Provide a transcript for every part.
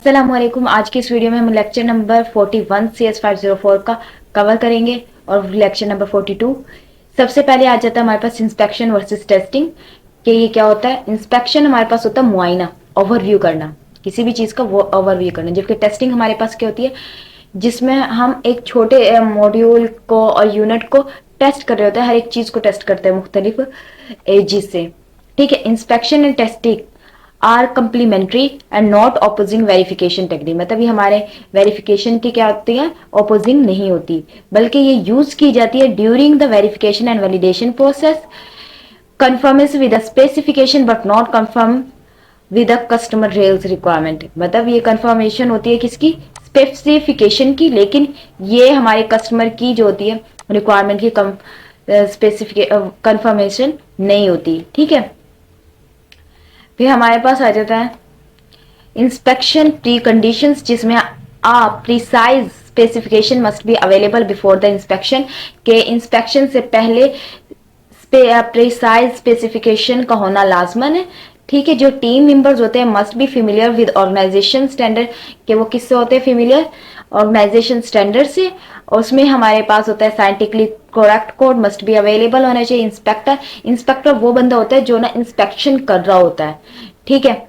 अस्सलामुअलैकुम। आज की इस वीडियो में हम लेक्चर नंबर 41 CS504 का कवर करेंगे और लेक्चर नंबर 42। सबसे पहले आ जाता है हमारे पास इंस्पेक्शन वर्सेस टेस्टिंग कि ये क्या होता है। इंस्पेक्शन हमारे पास होता है मुआयना, ओवरव्यू करना, किसी भी चीज़ का वो ओवरव्यू करना, जबकि टेस्टिंग हमारे पास क्या होती है जिसमें हम एक छोटे मॉड्यूल को और यूनिट को टेस्ट कर रहे होते हैं, हर एक चीज़ को टेस्ट करते हैं मुख्तलिफ एजेस से। ठीक है, inspection and testing are complementary and not opposing verification technique. मतलब ये हमारे वेरिफिकेशन की क्या होती है, ऑपोजिंग नहीं होती, बल्कि ये यूज की जाती है during the verification and validation process. Conformance with specification but not conform with customer rails requirement. मतलब ये कंफर्मेशन होती है किसकी, स्पेसिफिकेशन की, लेकिन ये हमारे कस्टमर की जो होती है रिक्वायरमेंट की स्पेसिफिक कंफर्मेशन नहीं होती। ठीक है, फिर हमारे पास आ जाता है इंस्पेक्शन प्री कंडीशंस, जिसमें आप precise specification must be available before the inspection. के इंस्पेक्शन से पहले प्रिसाइज स्पेसिफिकेशन का होना लाजमन है। ठीक है, जो टीम मेंबर्स होते हैं must be familiar with organisation standard, कि वो किससे होते हैं, फेमिलियर ऑर्गेनाइजेशन स्टैंडर्ड से। और उसमें हमारे पास होता है scientifically correct code must be available होना चाहिए। इंस्पेक्टर वो बंदा होता है जो ना इंस्पेक्शन कर रहा होता है। ठीक है,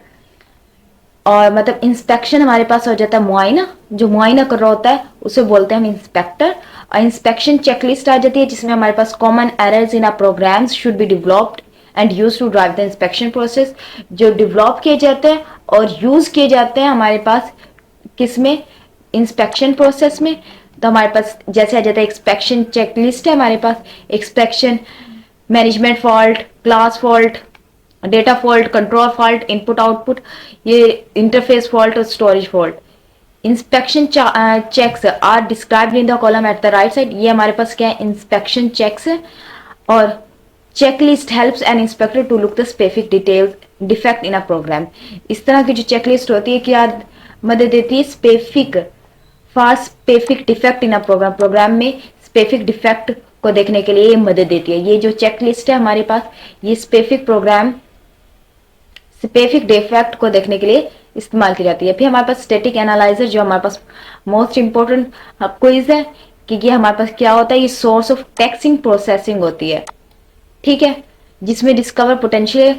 और मतलब इंस्पेक्शन हमारे पास हो जाता है मुआयना, जो मुआयना कर रहा होता है उसे बोलते हैं हम इंस्पेक्टर। और इंस्पेक्शन चेकलिस्ट आ जाती है, जिसमें हमारे पास common errors in our programs should be developed and use to drive the inspection process. जो डेवलप किए जाते हैं और यूज किए जाते हैं हमारे पास किसमें, इंस्पेक्शन प्रोसेस में। तो हमारे पास जैसे आ जाता है इंस्पेक्शन चेकलिस्ट है हमारे पास, inspection management fault, class fault, data fault, control fault, input output, ये इंटरफेस फॉल्ट और storage fault. Inspection checks are described in the column at the right side. ये हमारे पास क्या है, इंस्पेक्शन चेक्स है। और checklist helps an inspector to look the specific details defect in a program. इस तरह की जो चेकलिस्ट होती है क्या मदद देती है, specific defect in a program में स्पेसिफिक डिफेक्ट को देखने के लिए ये मदद देती है। ये जो चेकलिस्ट है हमारे पास, ये स्पेसिफिक डिफेक्ट को देखने के लिए इस्तेमाल की जाती है। फिर हमारे पास स्टैटिक एनालाइजर, जो हमारे पास मोस्ट इंपॉर्टेंट क्विज है कि ये हमारे पास क्या होता है, ये सोर्स ऑफ टेक्सिंग प्रोसेसिंग होती है। ठीक है, जिसमें discover potential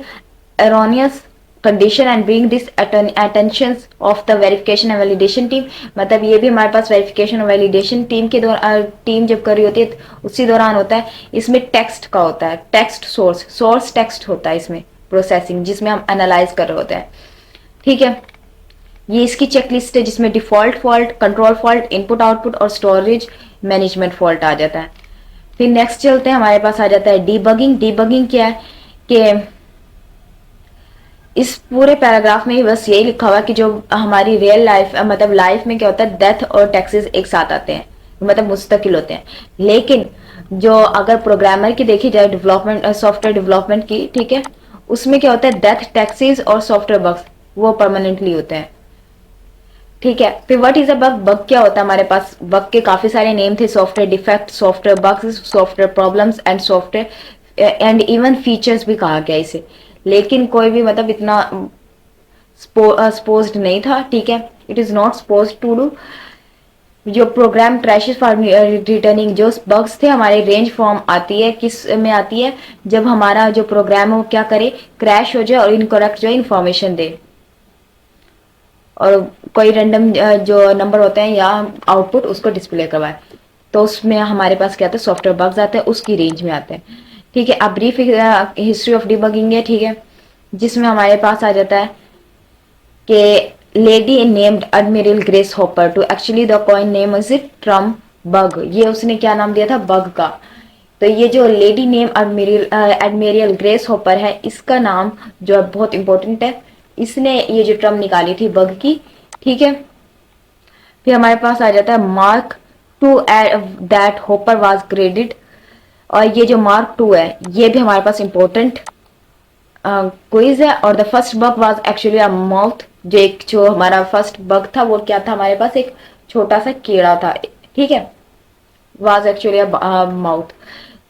erroneous condition and bring this attention of the verification and validation team. मतलब ये भी हमारे पास वेरिफिकेशन और वैलिडेशन टीम के दौरान, टीम जब कर रही होती है उसी दौरान होता है। इसमें टेक्स्ट का होता है, टेक्स्ट सोर्स टेक्स्ट होता है इसमें प्रोसेसिंग, जिसमें हम एनालाइज कर रहे होते हैं। ठीक है, ये इसकी चेकलिस्ट है, जिसमें default fault, control fault, input output और स्टोरेज मैनेजमेंट फॉल्ट आ जाता है। फिर नेक्स्ट चलते हैं, हमारे पास आ जाता है डीबगिंग। डीबगिंग क्या है कि इस पूरे पैराग्राफ में बस यही लिखा हुआ कि जो हमारी रियल लाइफ, मतलब लाइफ में क्या होता है, डेथ और टैक्सेस एक साथ आते हैं, मतलब मुस्तकिल होते हैं। लेकिन जो अगर प्रोग्रामर की देखी जाए, डेवलपमेंट सॉफ्टवेयर डेवलपमेंट की, ठीक है, उसमें क्या होता है, डेथ, टैक्सेस और सॉफ्टवेयर बग्स वो परमानेंटली होते हैं। ठीक है, फिर what is a bug. Bug क्या होता है, हमारे पास बग के काफी सारे नेम थे, software defect, software bugs, software problems and software and even features भी कहा गया इसे। लेकिन कोई भी मतलब इतना सपोज्ड नहीं था। ठीक है, it is not suppose to do. जो प्रोग्राम ट्रैशेस फॉर रिटर्निंग, जो बग्स थे हमारे रेंज फॉर्म आती है, किस में आती है, जब हमारा जो प्रोग्राम है वो क्या करे, क्रैश हो जाए और इनकरेक्ट जो इंफॉर्मेशन दे, और कोई रैंडम जो नंबर होते हैं या आउटपुट उसको डिस्प्ले करवाए, तो उसमें हमारे पास क्या आता है, सॉफ्टवेयर बग्स आते हैं, उसकी रेंज में आते हैं। ठीक है, अब ब्रीफ हिस्ट्री ऑफ डिबगिंग है। ठीक है, जिसमें हमारे पास आ जाता है कि lady named Admiral Grace Hopper to actually the coin name is it term bug. ये उसने क्या नाम दिया था, बग का। तो ये जो lady name admiral Grace hopper है, इसका नाम जो है बहुत इंपॉर्टेंट है, इसने ये जो टर्म निकाली थी बग की। ठीक है, फिर हमारे पास आ जाता है mark to that Hopper was graded. और ये जो मार्क 2 है ये भी हमारे पास इंपॉर्टेंट क्विज है। और the first bug was actually a mouth. जो हमारा फर्स्ट बग था वो क्या था, हमारे पास एक छोटा सा कीड़ा था। ठीक है, वाज एक्चुअली अ माउथ।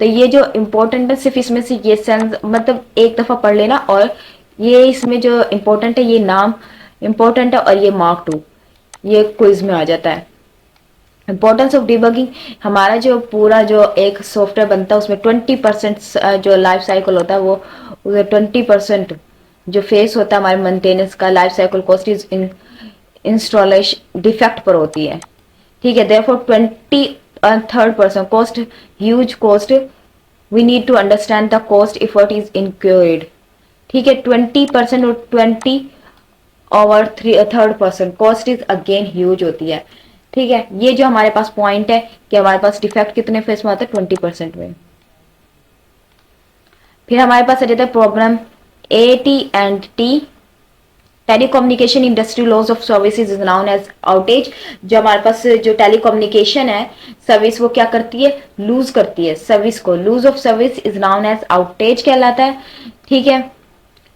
तो ये जो इम्पोर्टेंट है, सिर्फ इसमें से ये सेंस मतलब एक दफा पढ़ लेना, और ये इसमें जो इम्पोर्टेंट है ये नाम इम्पोर्टेंट है, और ये मार्क 2 ये क्विज में आ जाता है। इंपॉर्टेंस ऑफ डिबगिंग, हमारा जो पूरा जो एक सॉफ्टवेयर बनता है उसमें 20% जो लाइफ साइकिल होता है वो 20% जो फेस होता है हमारे मेंटेनेंस का life cycle cost is installation defect पर होती है। ठीक है, therefore 23% cost, huge cost, we need to understand the cost effort is incurred. ठीक है, 20% और 3rd% cost is again huge होती है। ठीक है, ये जो हमारे पास पॉइंट है कि हमारे पास डिफेक्ट कितने फेस में आता है 20% में। फिर हमारे पास आ जाता है problem AT&T telecommunication industry loss of services is known as outage. जो हमारे पास जो टेलीकम्युनिकेशन है सर्विस वो क्या करती है, लूज करती है सर्विस को, lose of service is known as outage कहलाता है। ठीक है,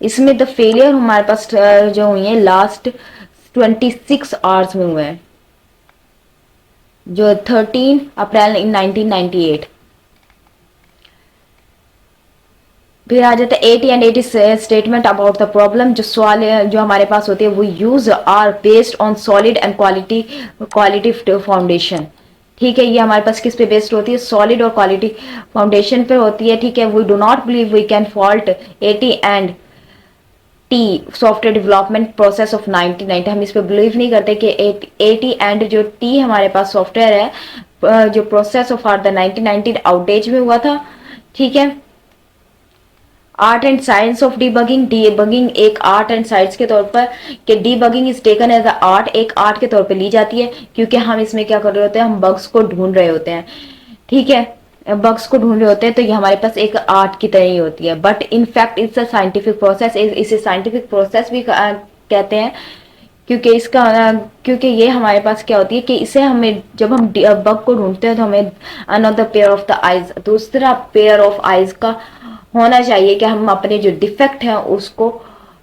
इसमें द फेलियर हमारे पास जो हुई है लास्ट 26 आवर्स में हुए हैं, जो 13 अप्रैल इन 1998। फिर आ जाता है AT&T statement about the problem. जो सवाल जो हमारे पास होते हैं वो use are based on solid and quality foundation. ठीक है, ये हमारे पास किस पे बेस्ड होती है, सॉलिड और क्वालिटी फाउंडेशन पे होती है। ठीक है, we do not believe we can fault AT&T software development process of 1990। हम इस पे बिलीव नहीं करते कि AT&T जो T हमारे पास सॉफ्टवेयर है जो प्रोसेस ऑफ द 1990 आउटेज में हुआ था। ठीक है, art and science of debugging, debugging एक आर्ट एंड साइंस के तौर पर, कि debugging is taken as a art, एक आर्ट के तौर पर ली जाती है क्योंकि हम इसमें क्या कर रहे होते हैं, हम बग्स को ढूंढ रहे होते हैं। ठीक है, बग्स को ढूंढ रहे होते हैं तो ये हमारे पास एक आर्ट की तरह ही होती है, but in fact it's a scientific process. इसे साइंटिफिक प्रोसेस भी कहते हैं क्योंकि क्योंकि ये हमारे पास क्या होती है कि इसे हमें जब हम बग को ढूंढते हैं तो हमें another pair of the eyes, दूसरा पेयर ऑफ आइज का होना चाहिए कि हम अपने जो डिफेक्ट है उसको,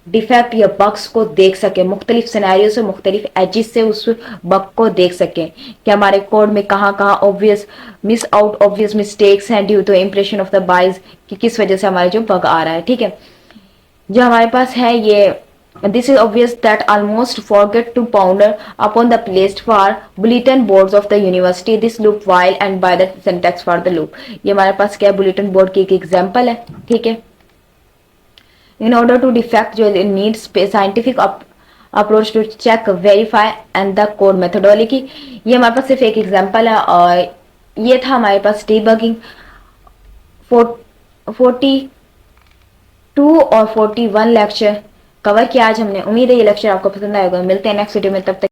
डिफेक्ट या बग्स को देख सके, मुख्तलिफ सिनेरियो से, मुख्तलिफ एजिस से उस बग को देख सके कि हमारे कोड में कहाँ कहाँ ऑब्वियस मिस्टेक्स हैं due to impression of the bias, कि किस वजह से हमारे जो बग आ रहा है। ठीक है, जो हमारे पास है ये this is obvious that almost forget to ponder upon the placed for bulletin boards of the university this loop while and by the syntax for the loop। ये हमारे पास क्या बुलेटिन बोर्ड की एक एग्जांपल है। ठीक है, in order to defect जो needs scientific approach to check verify and the code methodology। ये हमारे पास सिर्फ एक एग्जांपल है और ये था हमारे पास debugging 42 और 41 लेक्चर कवर किया आज हमने। उम्मीद है ये लेक्चर आपको पसंद आएगा। मिलते हैं नेक्स्ट वीडियो में, तब तक